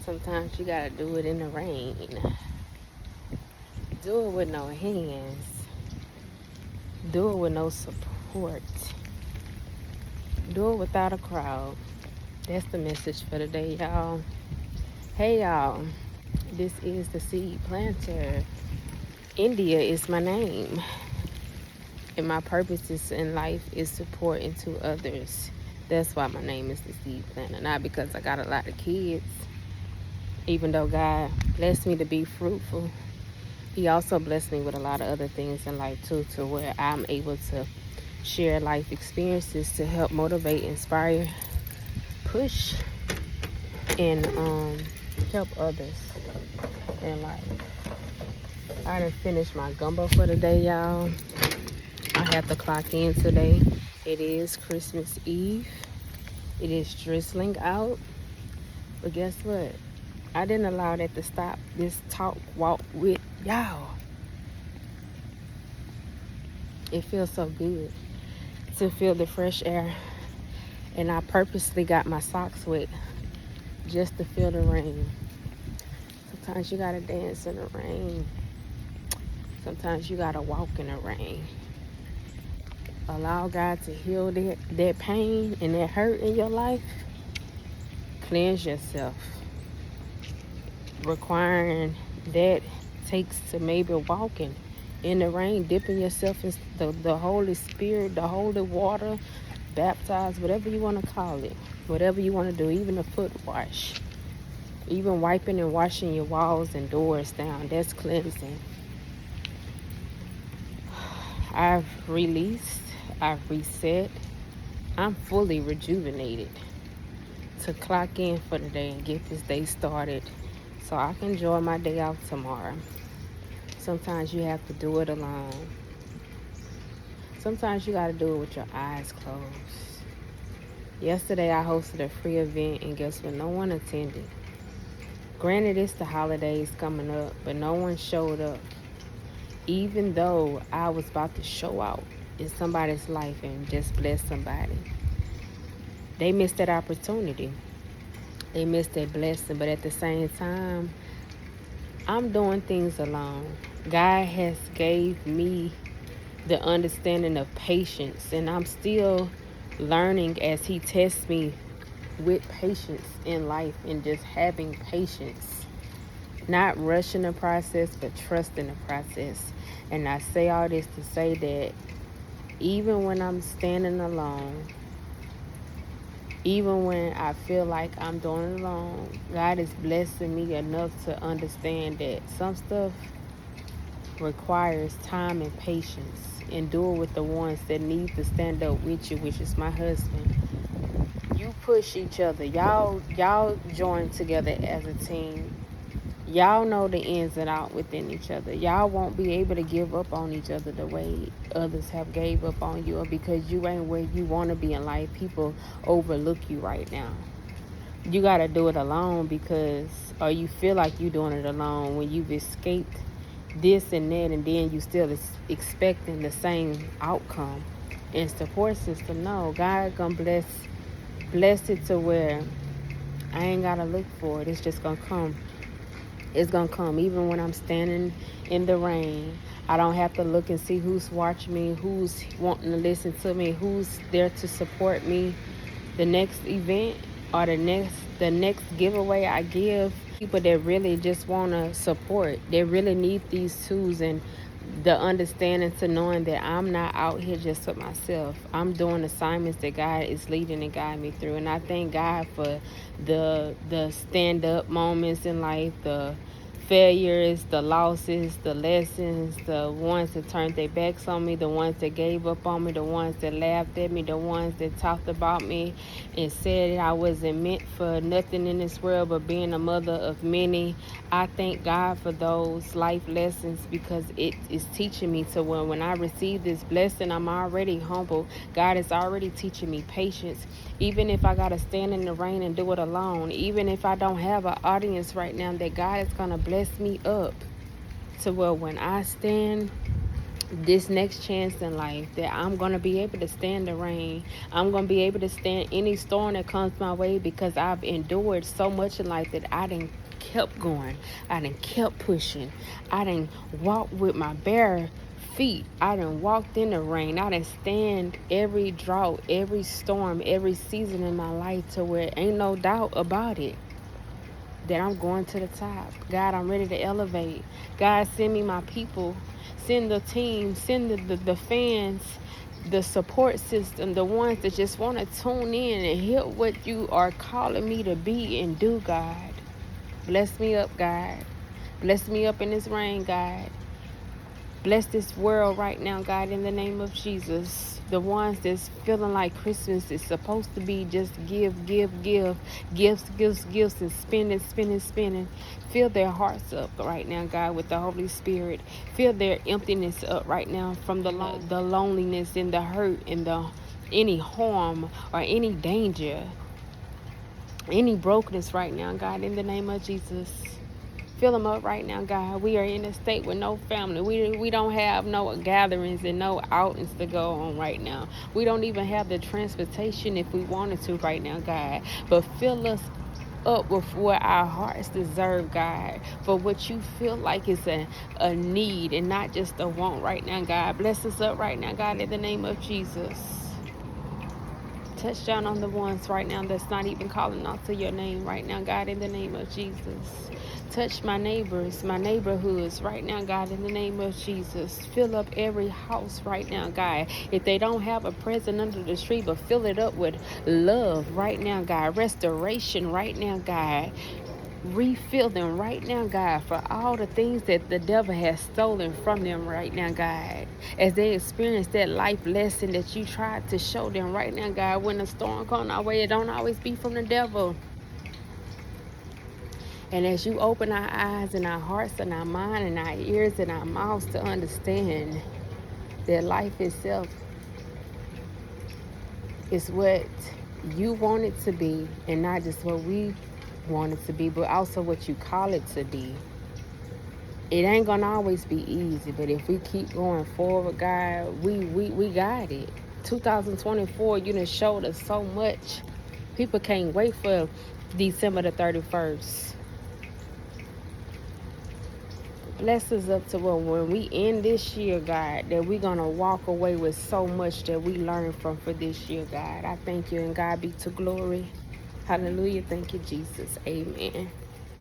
Sometimes you gotta do it in the rain. Do it with no hands. Do it with no support. Do it without a crowd. That's the message for today, y'all. Hey, y'all. This is the Seed Planter. India is my name. And my purpose is in life is supporting to others. That's why my name is the Seed Planter. Not because I got a lot of kids. Even though God blessed me to be fruitful, He also blessed me with a lot of other things in life too, to where I'm able to share life experiences to help motivate, inspire, push, and help others in life. I done finished my gumbo for the day, y'all. I have to clock in today. It is Christmas Eve. It is drizzling out. But guess what? I didn't allow that to stop this walk with y'all. It feels so good to feel the fresh air. And I purposely got my socks wet just to feel the rain. Sometimes you gotta dance in the rain. Sometimes you gotta walk in the rain. Allow God to heal that pain and that hurt in your life. Cleanse yourself. Requiring that takes to maybe walking in the rain, dipping yourself in the Holy Spirit, the holy water, baptized, whatever you want to call it, whatever you want to do, even a foot wash, even wiping and washing your walls and doors down, that's cleansing. I've released, I've reset, I'm fully rejuvenated to clock in for the day and get this day started so I can enjoy my day off tomorrow. Sometimes you have to do it alone. Sometimes you got to do it with your eyes closed. Yesterday I hosted a free event and guess what? No one attended. Granted, it's the holidays coming up, but no one showed up. Even though I was about to show out in somebody's life and just bless somebody. They missed that opportunity. They missed that blessing, but at the same time, I'm doing things alone. God has gave me the understanding of patience, and I'm still learning as He tests me with patience in life and just having patience. Not rushing the process, but trusting the process. And I say all this to say that even when I'm standing alone, even when I feel like I'm doing it alone, God is blessing me enough to understand that some stuff requires time and patience. And do it with the ones that need to stand up with you, which is my husband. You push each other. Y'all join together as a team. Y'all know the ins and outs within each other. Y'all won't be able to give up on each other the way others have gave up on you, or because you ain't where you want to be in life. People overlook you right now. You got to do it alone because, or you feel like you're doing it alone when you've escaped this and that, and then you still expecting the same outcome and support system. No, God gonna bless it to where I ain't gotta look for it. It's just gonna come. It's gonna come even when I'm standing in the rain. I don't have to look and see who's watching me, who's wanting to listen to me, who's there to support me. The next event or the next giveaway I give, people that really just want to support, they really need these tools and the understanding to knowing that I'm not out here just for myself. I'm doing assignments that God is leading and guiding me through. And I thank God for the stand-up moments in life, the failures, the losses, the lessons, the ones that turned their backs on me, the ones that gave up on me, the ones that laughed at me, the ones that talked about me and said I wasn't meant for nothing in this world but being a mother of many. I thank God for those life lessons because it is teaching me to when I receive this blessing, I'm already humble. God is already teaching me patience. Even if I got to stand in the rain and do it alone, even if I don't have an audience right now, that God is going to bless me up to where when I stand this next chance in life, that I'm going to be able to stand the rain. I'm going to be able to stand any storm that comes my way, because I've endured so much in life that I done kept going. I done kept pushing. I done walked with my bare feet. I done walked in the rain. I done stand every drought, every storm, every season in my life, to where ain't no doubt about it that I'm going to the top. God, I'm ready to elevate. God, send me my people. Send the team. Send the fans, the support system, the ones that just want to tune in and hear what you are calling me to be and do, God. Bless me up, God. Bless me up in this rain, God. Bless this world right now, God, in the name of Jesus. The ones that's feeling like Christmas is supposed to be just give, gifts, and spending. Fill their hearts up right now, God, with the Holy Spirit. Fill their emptiness up right now from the loneliness and the hurt and any harm or any danger, any brokenness right now, God, in the name of Jesus. Fill them up right now, God. We are in a state with no family. We don't have no gatherings and no outings to go on right now. We don't even have the transportation if we wanted to right now, God. But fill us up with what our hearts deserve, God, for what you feel like is a need and not just a want right now, God. Bless us up right now, God, in the name of Jesus. Touch down on the ones right now that's not even calling out to your name right now, God, in the name of Jesus. Touch my neighbors, my neighborhoods right now, God, in the name of Jesus. Fill up every house right now, God. If they don't have a present under the tree, but fill it up with love right now, God. Restoration right now, God. Refill them right now, God, for all the things that the devil has stolen from them right now, God. As they experience that life lesson that you tried to show them right now, God. When the storm comes our way, it don't always be from the devil. And as you open our eyes and our hearts and our mind and our ears and our mouths to understand that life itself is what you want it to be, and not just what we want it to be, but also what you call it to be. It ain't gonna always be easy, but if we keep going forward, God, we got it. 2024, you done showed us so much. People can't wait for December the 31st. Bless us up to when we end this year, God, that we're going to walk away with so much that we learned from for this year, God. I thank you, and God be to glory. Hallelujah. Thank you, Jesus. Amen.